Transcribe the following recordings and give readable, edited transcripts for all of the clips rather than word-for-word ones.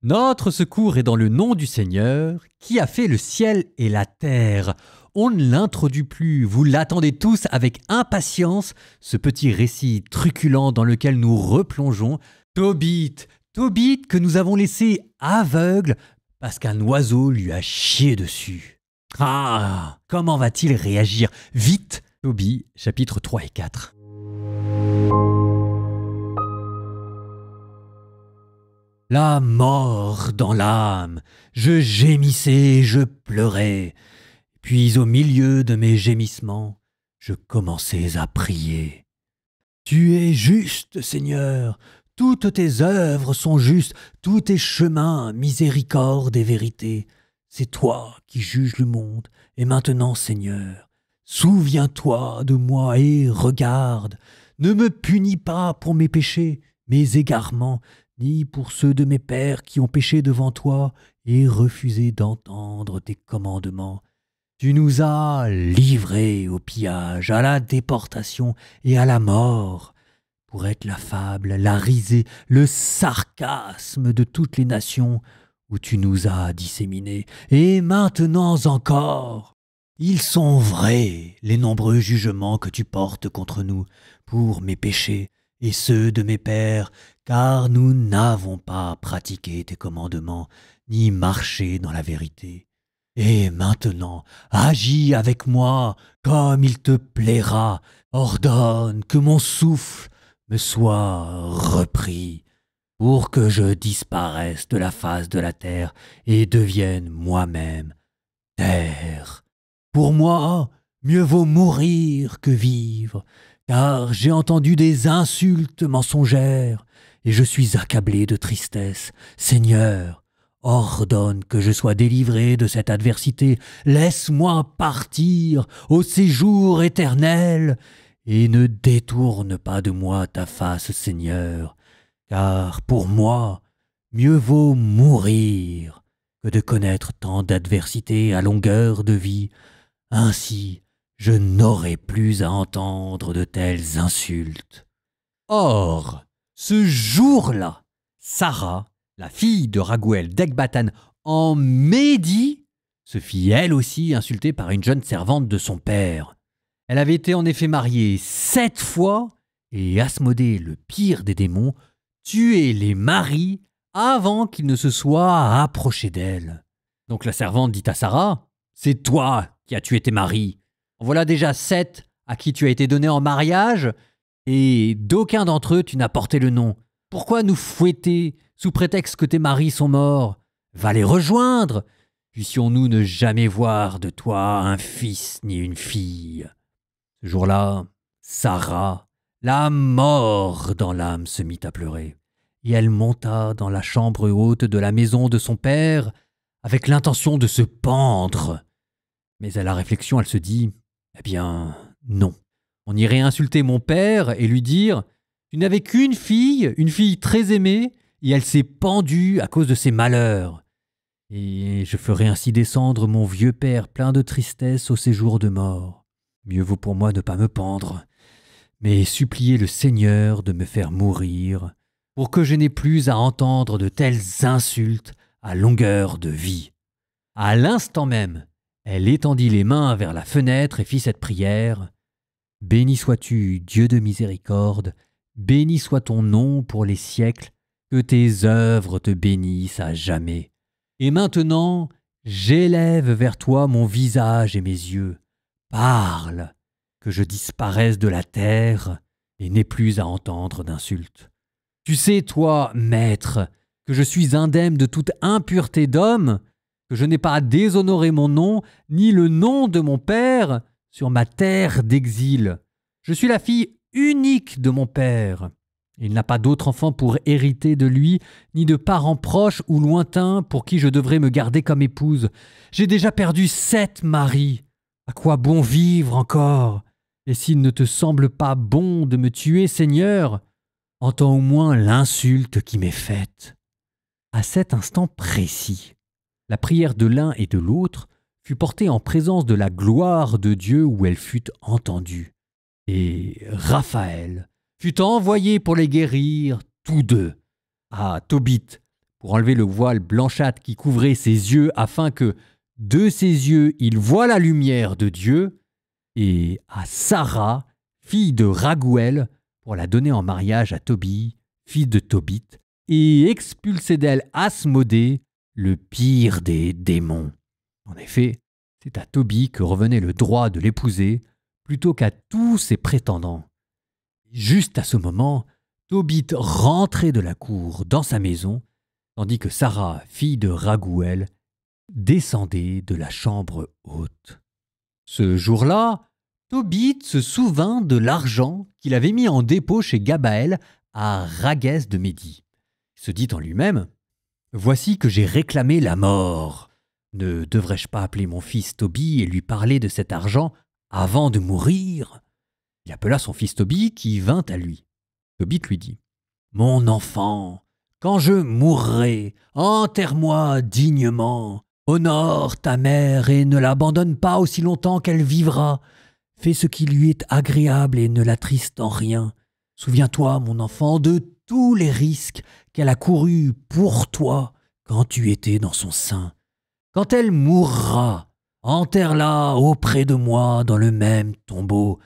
Notre secours est dans le nom du Seigneur, qui a fait le ciel et la terre. On ne l'introduit plus, vous l'attendez tous avec impatience, ce petit récit truculent dans lequel nous replongeons. Tobit, Tobit que nous avons laissé aveugle parce qu'un oiseau lui a chié dessus. Ah, comment va-t-il réagir? Vite, Tobit, chapitres 3 et 4. La mort dans l'âme, je gémissais, je pleurais. Puis au milieu de mes gémissements, je commençais à prier. Tu es juste, Seigneur, toutes tes œuvres sont justes, tous tes chemins, miséricorde et vérité. C'est toi qui juges le monde, et maintenant, Seigneur, souviens-toi de moi et regarde. Ne me punis pas pour mes péchés, mes égarements, ni pour ceux de mes pères qui ont péché devant toi et refusé d'entendre tes commandements. Tu nous as livrés au pillage, à la déportation et à la mort, pour être la fable, la risée, le sarcasme de toutes les nations où tu nous as disséminés. Et maintenant encore, ils sont vrais, les nombreux jugements que tu portes contre nous, pour mes péchés et ceux de mes pères, car nous n'avons pas pratiqué tes commandements, ni marché dans la vérité. Et maintenant, agis avec moi comme il te plaira, ordonne que mon souffle me soit repris, pour que je disparaisse de la face de la terre et devienne moi-même terre. Pour moi, mieux vaut mourir que vivre, car j'ai entendu des insultes mensongères, et je suis accablé de tristesse. Seigneur, ordonne que je sois délivré de cette adversité. Laisse-moi partir au séjour éternel, et ne détourne pas de moi ta face, Seigneur, car pour moi, mieux vaut mourir que de connaître tant d'adversités à longueur de vie. Ainsi, je n'aurai plus à entendre de telles insultes. Or, ce jour-là, Sarah, la fille de Raguël d'Ecbatan en Médie, se fit elle aussi insultée par une jeune servante de son père. Elle avait été en effet mariée 7 fois, et Asmodée, le pire des démons, tuait les maris avant qu'ils ne se soient approchés d'elle. Donc la servante dit à Sarah, « C'est toi qui as tué tes maris. En voilà déjà 7 à qui tu as été donné en mariage, et d'aucun d'entre eux tu n'as porté le nom. Pourquoi nous fouetter sous prétexte que tes maris sont morts? Va les rejoindre. Puissions-nous ne jamais voir de toi un fils ni une fille. » Ce jour-là, Sarah, la mort dans l'âme, se mit à pleurer, et elle monta dans la chambre haute de la maison de son père avec l'intention de se pendre. Mais à la réflexion, elle se dit, « Eh bien, non. On irait insulter mon père et lui dire, « Tu n'avais qu'une fille très aimée, et elle s'est pendue à cause de ses malheurs. Et je ferai ainsi descendre mon vieux père plein de tristesse au séjour de mort. Mieux vaut pour moi ne pas me pendre, mais supplier le Seigneur de me faire mourir, pour que je n'ai plus à entendre de telles insultes à longueur de vie. » À l'instant même, elle étendit les mains vers la fenêtre et fit cette prière. « Béni sois-tu, Dieu de miséricorde, béni soit ton nom pour les siècles, que tes œuvres te bénissent à jamais. Et maintenant, j'élève vers toi mon visage et mes yeux. Parle, que je disparaisse de la terre et n'ai plus à entendre d'insultes. Tu sais, toi, maître, que je suis indemne de toute impureté d'homme, que je n'ai pas à déshonorer mon nom, ni le nom de mon père, sur ma terre d'exil. Je suis la fille unique de mon père. Il n'a pas d'autre enfant pour hériter de lui, ni de parents proches ou lointains pour qui je devrais me garder comme épouse. J'ai déjà perdu 7 maris. À quoi bon vivre encore? Et s'il ne te semble pas bon de me tuer, Seigneur, entends au moins l'insulte qui m'est faite. » À cet instant précis, la prière de l'un et de l'autre fut portée en présence de la gloire de Dieu où elle fut entendue. Et Raphaël fut envoyé pour les guérir tous deux. Ah, Tobit, pour enlever le voile blanchâtre qui couvrait ses yeux afin que, de ses yeux, il voie la lumière de Dieu, et à Sarah, fille de Raguël, pour la donner en mariage à Tobie, fils de Tobit, et expulser d'elle Asmodée, le pire des démons. En effet, c'est à Tobie que revenait le droit de l'épouser, plutôt qu'à tous ses prétendants. Juste à ce moment, Tobit rentrait de la cour dans sa maison, tandis que Sarah, fille de Raguël, descendait de la chambre haute. Ce jour-là, Tobit se souvint de l'argent qu'il avait mis en dépôt chez Gabaël à Raguès de Médie. Il se dit en lui-même « Voici que j'ai réclamé la mort. Ne devrais-je pas appeler mon fils Tobie et lui parler de cet argent avant de mourir ?» Il appela son fils Tobie qui vint à lui. Tobit lui dit « Mon enfant, quand je mourrai, enterre-moi dignement. Honore ta mère et ne l'abandonne pas aussi longtemps qu'elle vivra. Fais ce qui lui est agréable et ne l'attriste en rien. Souviens-toi, mon enfant, de tous les risques qu'elle a courus pour toi quand tu étais dans son sein. Quand elle mourra, enterre-la auprès de moi dans le même tombeau.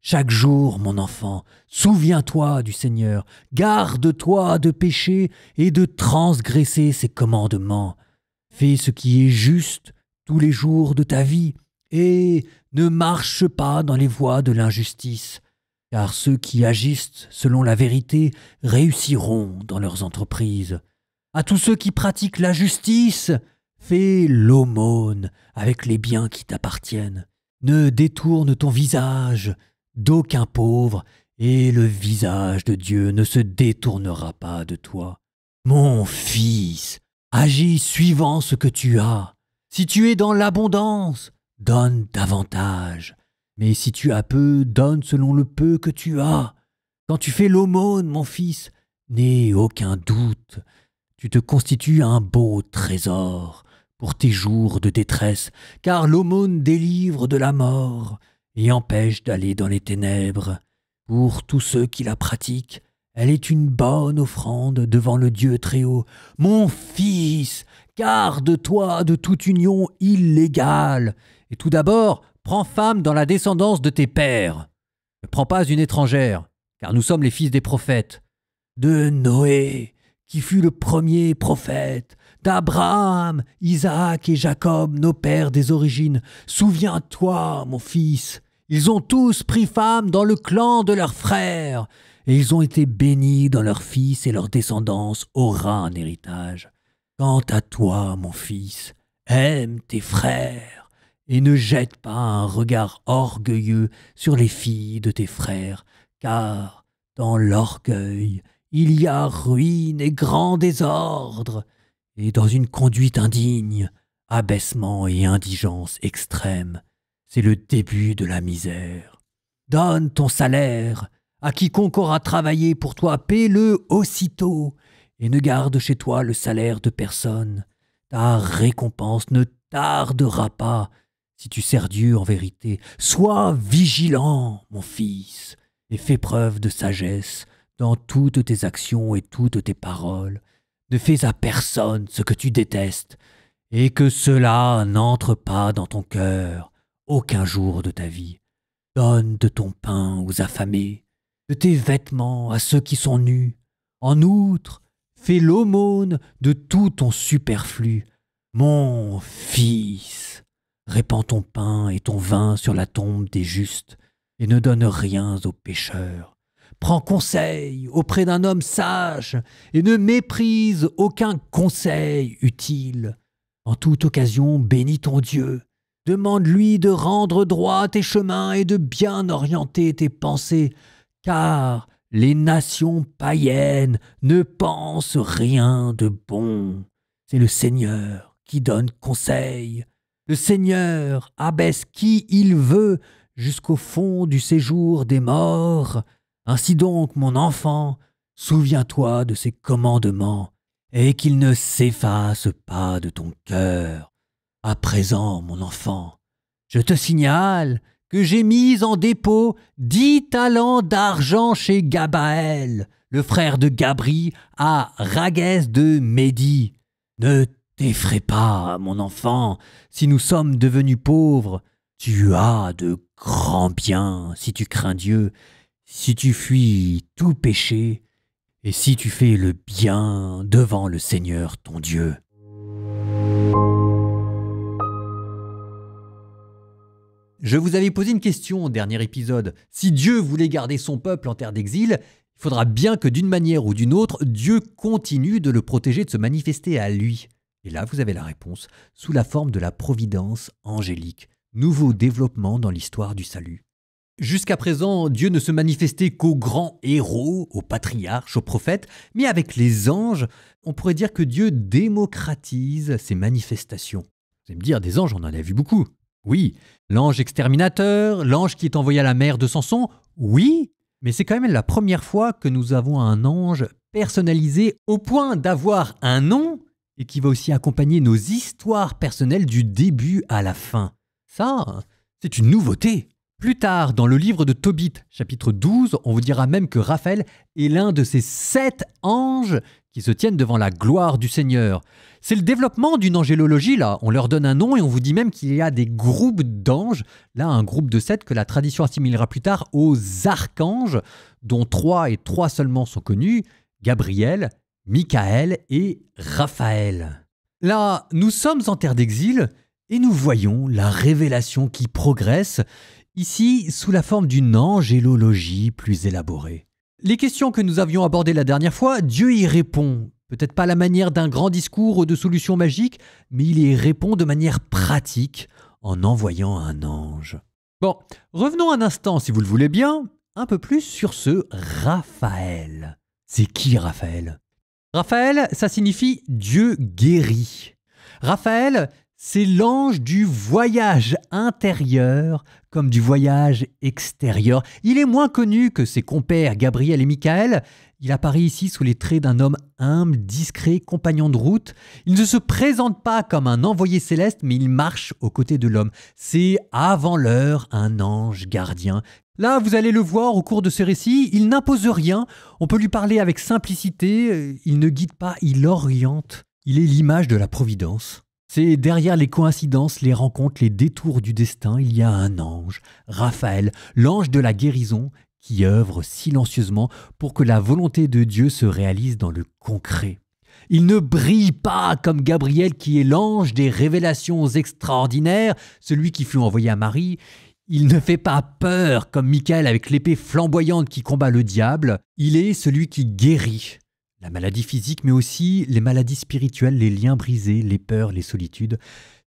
Chaque jour, mon enfant, souviens-toi du Seigneur, garde-toi de pécher et de transgresser ses commandements. Fais ce qui est juste tous les jours de ta vie et ne marche pas dans les voies de l'injustice, car ceux qui agissent selon la vérité réussiront dans leurs entreprises. À tous ceux qui pratiquent la justice, fais l'aumône avec les biens qui t'appartiennent. Ne détourne ton visage d'aucun pauvre, et le visage de Dieu ne se détournera pas de toi. Mon fils, agis suivant ce que tu as. Si tu es dans l'abondance, donne davantage. Mais si tu as peu, donne selon le peu que tu as. Quand tu fais l'aumône, mon fils, n'aie aucun doute. Tu te constitues un beau trésor pour tes jours de détresse, car l'aumône délivre de la mort et empêche d'aller dans les ténèbres. Pour tous ceux qui la pratiquent, elle est une bonne offrande devant le Dieu Très-Haut. Mon fils, garde-toi de toute union illégale. Et tout d'abord, prends femme dans la descendance de tes pères. Ne prends pas une étrangère, car nous sommes les fils des prophètes. De Noé, qui fut le premier prophète, d'Abraham, Isaac et Jacob, nos pères des origines. Souviens-toi, mon fils, ils ont tous pris femme dans le clan de leurs frères, et ils ont été bénis dans leurs fils, et leur descendance aura un héritage. Quant à toi, mon fils, aime tes frères, et ne jette pas un regard orgueilleux sur les filles de tes frères, car dans l'orgueil, il y a ruine et grand désordre, et dans une conduite indigne, abaissement et indigence extrême. C'est le début de la misère. Donne ton salaire à quiconque aura travaillé pour toi, paie-le aussitôt, et ne garde chez toi le salaire de personne. Ta récompense ne tardera pas si tu sers Dieu en vérité. Sois vigilant, mon fils, et fais preuve de sagesse dans toutes tes actions et toutes tes paroles. Ne fais à personne ce que tu détestes, et que cela n'entre pas dans ton cœur aucun jour de ta vie. Donne de ton pain aux affamés, de tes vêtements à ceux qui sont nus. En outre, fais l'aumône de tout ton superflu. Mon fils, répands ton pain et ton vin sur la tombe des justes, et ne donne rien aux pécheurs. Prends conseil auprès d'un homme sage, et ne méprise aucun conseil utile. En toute occasion, bénis ton Dieu. Demande-lui de rendre droit tes chemins et de bien orienter tes pensées, car les nations païennes ne pensent rien de bon. C'est le Seigneur qui donne conseil. Le Seigneur abaisse qui il veut jusqu'au fond du séjour des morts. Ainsi donc, mon enfant, souviens-toi de ses commandements et qu'ils ne s'effacent pas de ton cœur. À présent, mon enfant, je te signale que j'ai mis en dépôt 10 talents d'argent chez Gabaël, le frère de Gabri, à Ragès de Médie. Ne t'effraie pas, mon enfant, si nous sommes devenus pauvres. Tu as de grands biens si tu crains Dieu, si tu fuis tout péché, et si tu fais le bien devant le Seigneur ton Dieu. Je vous avais posé une question au dernier épisode. Si Dieu voulait garder son peuple en terre d'exil, il faudra bien que d'une manière ou d'une autre, Dieu continue de le protéger, de se manifester à lui. Et là, vous avez la réponse, sous la forme de la providence angélique. Nouveau développement dans l'histoire du salut. Jusqu'à présent, Dieu ne se manifestait qu'aux grands héros, aux patriarches, aux prophètes, mais avec les anges, on pourrait dire que Dieu démocratise ses manifestations. Vous allez me dire, des anges, on en a vu beaucoup. Oui, l'ange exterminateur, l'ange qui est envoyé à la mer de Samson, oui, mais c'est quand même la première fois que nous avons un ange personnalisé au point d'avoir un nom et qui va aussi accompagner nos histoires personnelles du début à la fin. Ça, c'est une nouveauté. Plus tard, dans le livre de Tobit, chapitre 12, on vous dira même que Raphaël est l'un de ces 7 anges qui se tiennent devant la gloire du Seigneur. C'est le développement d'une angélologie, là. On leur donne un nom et on vous dit même qu'il y a des groupes d'anges. Là, un groupe de 7 que la tradition assimilera plus tard aux archanges, dont 3 et 3 seulement sont connus, Gabriel, Michael et Raphaël. Là, nous sommes en terre d'exil et nous voyons la révélation qui progresse, ici sous la forme d'une angélologie plus élaborée. Les questions que nous avions abordées la dernière fois, Dieu y répond. Peut-être pas à la manière d'un grand discours ou de solutions magiques, mais il y répond de manière pratique en envoyant un ange. Bon, revenons un instant, si vous le voulez bien, un peu plus sur ce Raphaël. C'est qui Raphaël ? Raphaël, ça signifie Dieu guérit. Raphaël, c'est l'ange du voyage intérieur comme du voyage extérieur. Il est moins connu que ses compères Gabriel et Michael. Il apparaît ici sous les traits d'un homme humble, discret, compagnon de route. Il ne se présente pas comme un envoyé céleste, mais il marche aux côtés de l'homme. C'est avant l'heure un ange gardien. Là, vous allez le voir au cours de ce récit, il n'impose rien. On peut lui parler avec simplicité. Il ne guide pas, il oriente. Il est l'image de la providence. C'est derrière les coïncidences, les rencontres, les détours du destin, il y a un ange, Raphaël, l'ange de la guérison, qui œuvre silencieusement pour que la volonté de Dieu se réalise dans le concret. Il ne brille pas comme Gabriel qui est l'ange des révélations extraordinaires, celui qui fut envoyé à Marie. Il ne fait pas peur comme Michael avec l'épée flamboyante qui combat le diable. Il est celui qui guérit. La maladie physique, mais aussi les maladies spirituelles, les liens brisés, les peurs, les solitudes.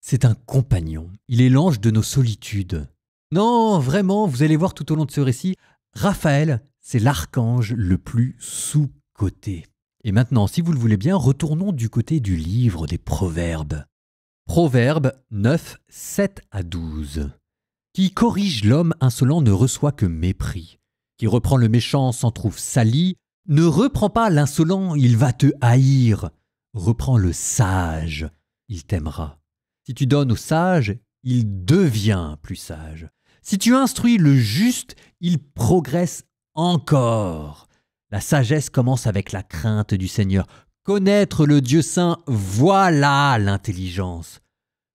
C'est un compagnon. Il est l'ange de nos solitudes. Non, vraiment, vous allez voir tout au long de ce récit, Raphaël, c'est l'archange le plus sous-coté. Et maintenant, si vous le voulez bien, retournons du côté du livre des Proverbes. Proverbes 9, 7 à 12. Qui corrige l'homme insolent ne reçoit que mépris. Qui reprend le méchant s'en trouve sali. Ne reprends pas l'insolent, il va te haïr. Reprends le sage, il t'aimera. Si tu donnes au sage, il devient plus sage. Si tu instruis le juste, il progresse encore. La sagesse commence avec la crainte du Seigneur. Connaître le Dieu saint, voilà l'intelligence.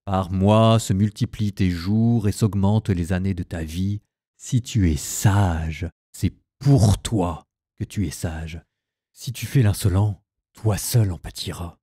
Par mois se multiplient tes jours et s'augmentent les années de ta vie. Si tu es sage, c'est pour toi que tu es sage. Si tu fais l'insolent, toi seul en pâtiras.